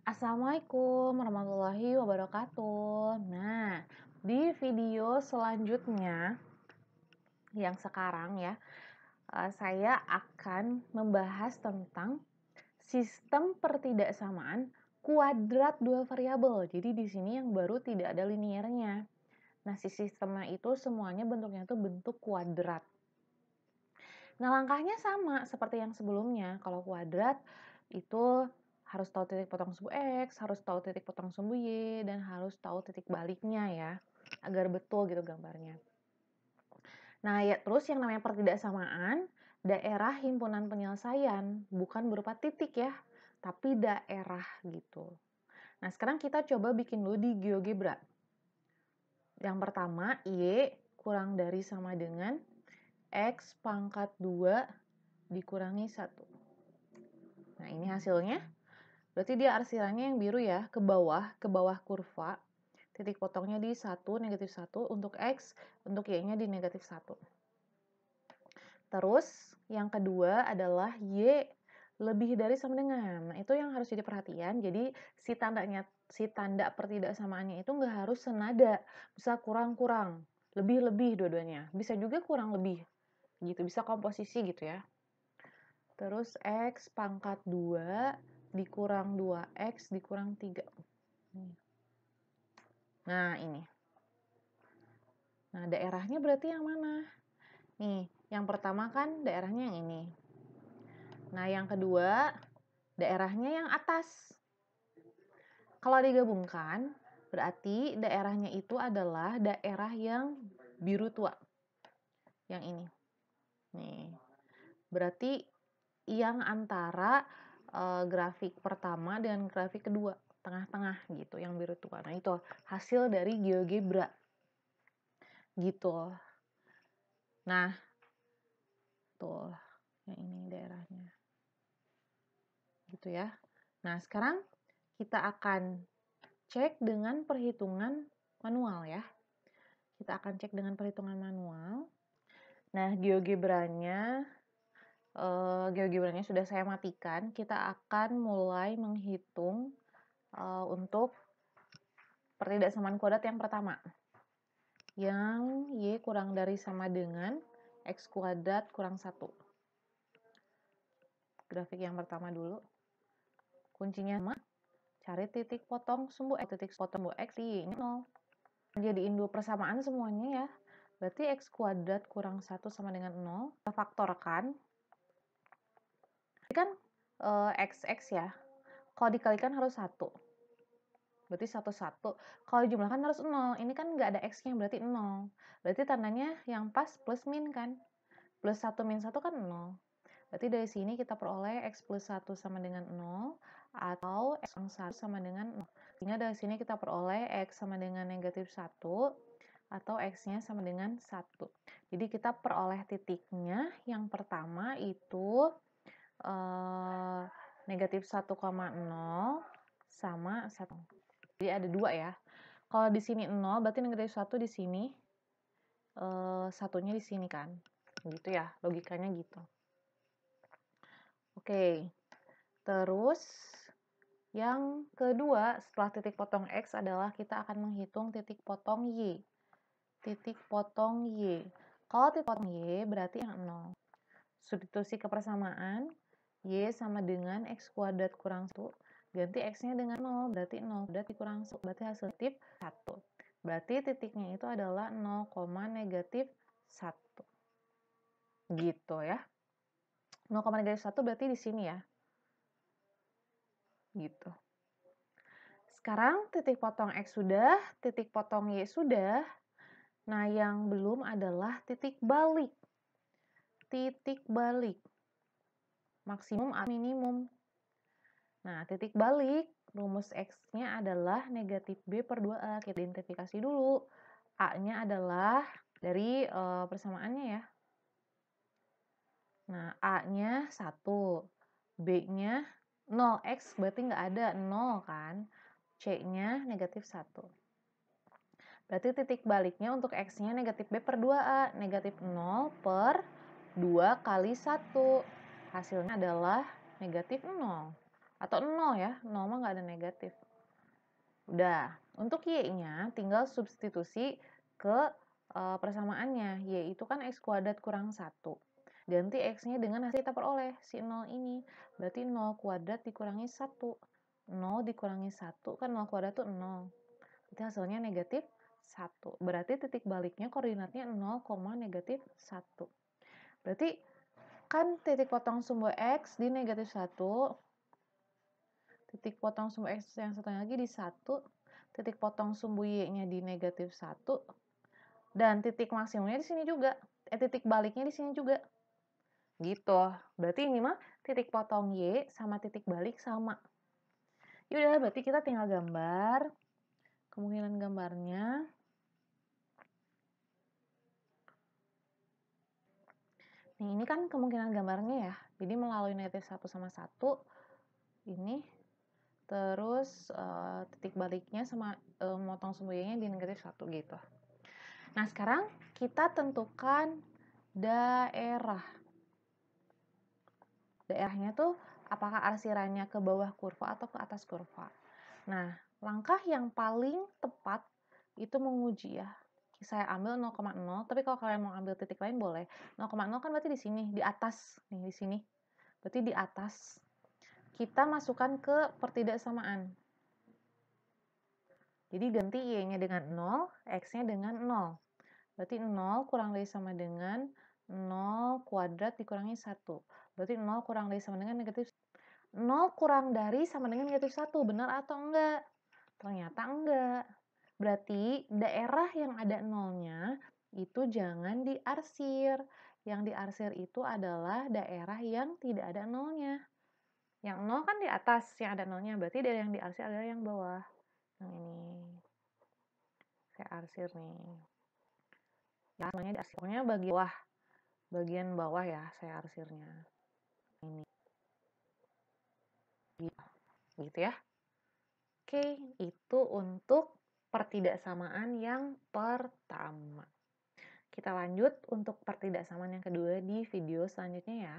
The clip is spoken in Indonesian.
Assalamualaikum warahmatullahi wabarakatuh. Nah, di video selanjutnya yang sekarang ya, saya akan membahas tentang sistem pertidaksamaan kuadrat dua variabel. Jadi di sini yang baru tidak ada liniernya. Nah, si sistemnya itu semuanya bentuknya itu bentuk kuadrat. Nah, langkahnya sama seperti yang sebelumnya. Kalau kuadrat itu harus tahu titik potong sumbu X, harus tahu titik potong sumbu Y, dan harus tahu titik baliknya ya, agar betul gitu gambarnya. Nah, ya terus yang namanya pertidaksamaan, daerah himpunan penyelesaian, bukan berupa titik ya, tapi daerah gitu. Nah, sekarang kita coba bikin dulu di GeoGebra. Yang pertama, Y kurang dari sama dengan X pangkat 2 dikurangi 1. Nah, ini hasilnya. Berarti dia arsirannya yang biru ya, ke bawah kurva. Titik potongnya di 1, negatif 1 untuk X, untuk Y-nya di negatif 1. Terus, yang kedua adalah Y lebih dari sama dengan. Nah, itu yang harus jadi perhatian. Jadi, si tanda pertidaksamaannya itu nggak harus senada. Bisa kurang-kurang, lebih-lebih dua-duanya. Bisa juga kurang lebih, gitu. Bisa komposisi gitu ya. Terus X pangkat 2 dikurang 2X dikurang 3. Nah, ini. Nah, daerahnya berarti yang mana? Nih, yang pertama kan daerahnya yang ini. Nah, yang kedua, daerahnya yang atas. Kalau digabungkan, berarti daerahnya itu adalah daerah yang biru tua. Yang ini. Nih. Berarti yang antara grafik pertama dengan grafik kedua. Tengah-tengah gitu, yang biru tua. Nah, itu hasil dari GeoGebra. Gitu. Nah, tuh, yang ini daerahnya. Gitu ya. Nah, sekarang kita akan cek dengan perhitungan manual ya. Kita akan cek dengan perhitungan manual. Nah, GeoGebranya sudah saya matikan. Kita akan mulai menghitung untuk pertidaksamaan kuadrat yang pertama. Yang Y kurang dari sama dengan X kuadrat kurang 1. Grafik yang pertama dulu. Kuncinya sama, cari titik potong sumbu X. Titik potong sumbu X di Y-nya 0. Jadiin dua persamaan semuanya ya. Berarti X kuadrat kurang 1 sama dengan 0. Kita faktorkan. Ini kan XX ya. Kalau dikalikan harus 1. Berarti 1, 1. Kalau dijumlahkan harus 0. Ini kan nggak ada X-nya, berarti 0. Berarti tandanya yang pas plus min kan. Plus 1 min 1 kan 0. Berarti dari sini kita peroleh X plus 1 sama dengan 0. Atau X kurang 1 sama dengan 0. Sehingga dari sini kita peroleh X sama dengan negatif 1. Atau X-nya sama dengan 1. Jadi kita peroleh titiknya. Yang pertama itu negatif 1,0 sama 1. Jadi ada 2 ya. Kalau di sini 0, berarti negatif 1 di sini, satunya di sini kan. Gitu ya, logikanya gitu. Oke, terus yang kedua setelah titik potong X adalah kita akan menghitung titik potong Y. Titik potong Y. Kalau titik potong Y berarti yang 0. Substitusi kepersamaan, Y sama dengan X kuadrat kurang 1. Ganti X-nya dengan 0, berarti 0 kuadrat dikurang 1. Berarti hasil negatif 1. Berarti titiknya itu adalah 0, negatif 1. Gitu ya. 0, negatif 1 berarti di sini ya. Gitu. Sekarang titik potong X sudah, titik potong Y sudah. Nah, yang belum adalah titik balik. Titik balik. Maksimum atau minimum. Nah, titik balik, rumus X-nya adalah negatif B per 2A. Kita identifikasi dulu. A-nya adalah dari persamaannya ya. Nah, A-nya 1. B-nya 0X, berarti nggak ada 0 kan. C-nya negatif 1. Berarti titik baliknya untuk X-nya negatif B per 2A. Negatif 0 per 2 kali 1. Hasilnya adalah negatif 0. Atau 0 ya, 0 mah nggak ada negatif. Udah, untuk Y-nya tinggal substitusi ke persamaannya, yaitu kan X kuadrat kurang 1. Ganti X-nya dengan hasil kita peroleh, si 0 ini. Berarti 0 kuadrat dikurangi 1. 0 dikurangi 1, kan 0 kuadrat itu 0. Berarti hasilnya negatif 1. Berarti titik baliknya koordinatnya 0, negatif 1. Berarti kan titik potong sumbu X di negatif 1, titik potong sumbu X yang satunya lagi di 1, titik potong sumbu Y-nya di negatif 1, dan titik maksimumnya di sini juga. Titik baliknya di sini juga. Gitu. Berarti ini mah titik potong Y sama titik balik sama. Yaudah, berarti kita tinggal gambar. Kemungkinan gambarnya. Nih, ini kan kemungkinan gambarnya ya. Jadi melalui negatif 1 sama 1. Ini. Terus titik baliknya sama motong sumbu Y-nya di negatif 1 gitu. Nah, sekarang kita tentukan daerah. Daerahnya tuh apakah arsirannya ke bawah kurva atau ke atas kurva. Nah, langkah yang paling tepat itu menguji ya. Saya ambil 0,0, tapi kalau kalian mau ambil titik lain boleh. 0,0 kan berarti di sini, di atas. Nih, di sini. Berarti di atas. Kita masukkan ke pertidaksamaan. Jadi ganti Y-nya dengan 0, X-nya dengan 0. Berarti 0 kurang dari sama dengan 0 kuadrat dikurangi 1. Berarti 0 kurang dari sama dengan negatif 0 kurang dari sama dengan negatif 1. Benar atau enggak? Ternyata enggak. Berarti daerah yang ada 0-nya itu jangan diarsir. Yang diarsir itu adalah daerah yang tidak ada 0-nya. Yang 0 kan di atas, yang ada 0-nya. Berarti daerah yang diarsir adalah yang bawah. Yang ini. Saya arsir nih. Ya, namanya diarsir. Pokoknya bagian bawah ya saya arsirnya. Ini. Gitu ya. Oke, itu untuk pertidaksamaan yang pertama. Kita lanjut untuk pertidaksamaan yang kedua di video selanjutnya ya.